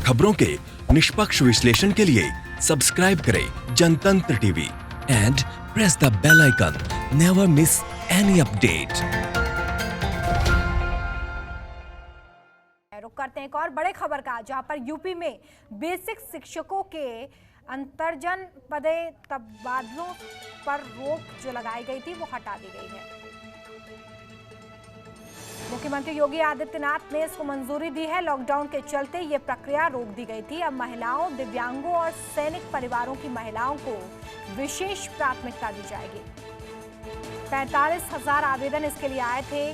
खबरों के निष्पक्ष विश्लेषण के लिए सब्सक्राइब करें Jantantra TV and press the bell icon. Never miss any update. रुक करते हैं एक और बड़े खबर का, जहां पर यूपी में बेसिक शिक्षकों के अंतर्जन पदे तबादलों पर रोक जो लगाई गई थी वो हटा दी गई है। मुख्यमंत्री योगी आदित्यनाथ ने इसको मंजूरी दी है। लॉकडाउन के चलते ये प्रक्रिया रोक दी गई थी। अब महिलाओं, दिव्यांगों और सैनिक परिवारों की महिलाओं को विशेष प्राथमिकता दी जाएगी। 45,000 आवेदन इसके लिए आए थे।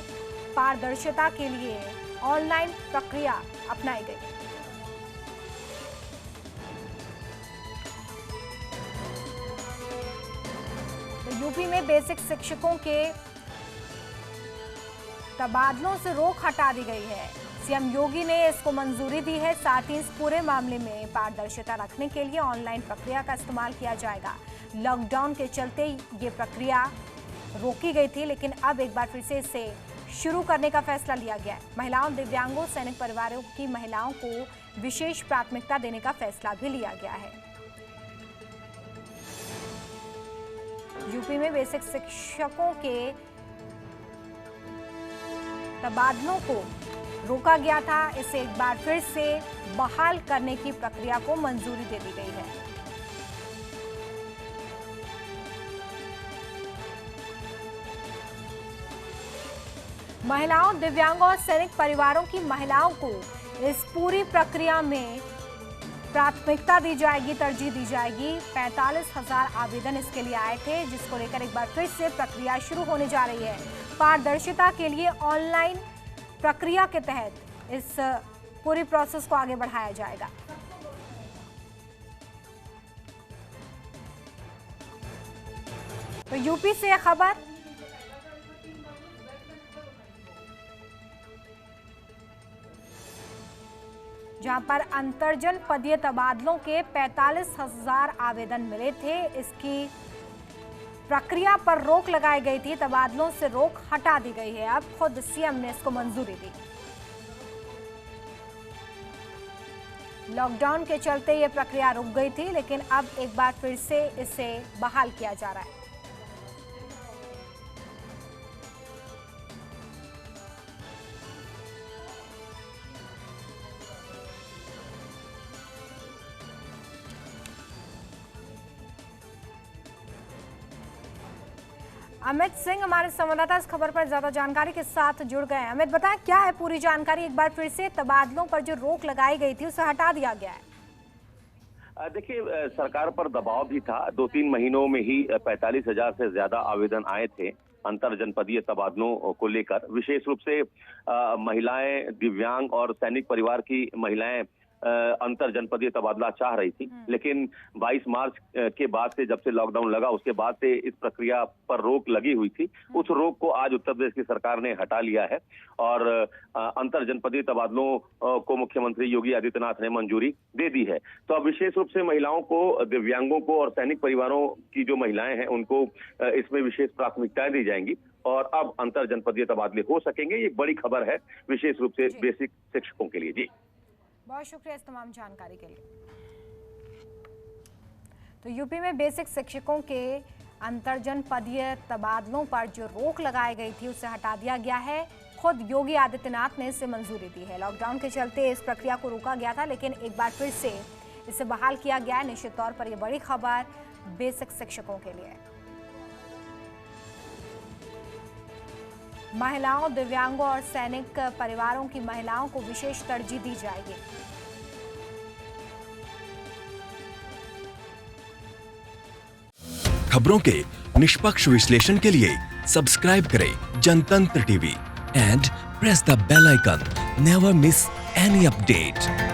पारदर्शिता के लिए ऑनलाइन प्रक्रिया अपनाई गई। तो यूपी में बेसिक शिक्षकों के तबादलों से रोक हटा दी गई है। सीएम योगी ने इसको मंजूरी दी है। साथ ही इस पूरे मामले में पारदर्शिता रखने के लिए ऑनलाइन प्रक्रिया का इस्तेमाल किया जाएगा। लॉकडाउन के चलते ये प्रक्रिया रोकी गई थी, लेकिन अब एक बार फिर से इसे शुरू करने का फैसला लिया गया है। महिलाओं, दिव्यांगों, सैनिक परिवारों की महिलाओं को विशेष प्राथमिकता देने का फैसला भी लिया गया है। यूपी में बेसिक शिक्षकों के तबादलों को रोका गया था। इसे एक बार फिर से बहाल करने की प्रक्रिया को मंजूरी दे दी गई है। महिलाओं, दिव्यांगों और सैनिक परिवारों की महिलाओं को इस पूरी प्रक्रिया में प्राथमिकता दी जाएगी, तरजीह दी जाएगी। 45,000 आवेदन इसके लिए आए थे, जिसको लेकर एक बार फिर से प्रक्रिया शुरू होने जा रही है। पारदर्शिता के लिए ऑनलाइन प्रक्रिया के तहत इस पूरी प्रोसेस को आगे बढ़ाया जाएगा। तो यूपी से खबर, जहां पर अंतर्जन पदीय तबादलों के 45,000 आवेदन मिले थे। इसकी प्रक्रिया पर रोक लगाई गई थी। तबादलों से रोक हटा दी गई है। अब खुद सीएम ने इसको मंजूरी दी। लॉकडाउन के चलते ये प्रक्रिया रुक गई थी, लेकिन अब एक बार फिर से इसे बहाल किया जा रहा है। अमित सिंह हमारे संवाददाता इस खबर पर ज्यादा जानकारी के साथ जुड़ गए हैं। अमित, बताएं क्या है पूरी जानकारी। एक बार फिर से तबादलों पर जो रोक लगाई गई थी उसे हटा दिया गया है। देखिए, सरकार पर दबाव भी था। 2-3 महीनों में ही 45,000 से ज्यादा आवेदन आए थे अंतर जनपदीय तबादलों को लेकर। विशेष रूप से महिलाएं, दिव्यांग और सैनिक परिवार की महिलाएं अंतर जनपदीय तबादला चाह रही थी, लेकिन 22 मार्च के बाद से, जब से लॉकडाउन लगा उसके बाद से इस प्रक्रिया पर रोक लगी हुई थी। उस रोक को आज उत्तर प्रदेश की सरकार ने हटा लिया है और अंतर जनपदीय तबादलों को मुख्यमंत्री योगी आदित्यनाथ ने मंजूरी दे दी है। तो अब विशेष रूप से महिलाओं को, दिव्यांगों को और सैनिक परिवारों की जो महिलाएं हैं उनको इसमें विशेष प्राथमिकताएं दी जाएंगी और अब अंतर जनपदीय तबादले हो सकेंगे। ये बड़ी खबर है विशेष रूप से बेसिक शिक्षकों के लिए। जी, बहुत शुक्रिया इस तमाम जानकारी के लिए। तो यूपी में बेसिक शिक्षकों के अंतर्जन पदीय तबादलों पर जो रोक लगाई गई थी उसे हटा दिया गया है। खुद योगी आदित्यनाथ ने इसे मंजूरी दी है। लॉकडाउन के चलते इस प्रक्रिया को रोका गया था, लेकिन एक बार फिर से इसे बहाल किया गया है। निश्चित तौर पर यह बड़ी खबर बेसिक शिक्षकों के लिए। महिलाओं, दिव्यांगों और सैनिक परिवारों की महिलाओं को विशेष तरजीह दी जाएगी। खबरों के निष्पक्ष विश्लेषण के लिए सब्सक्राइब करें Jantantra TV and press the bell icon. Never miss any update.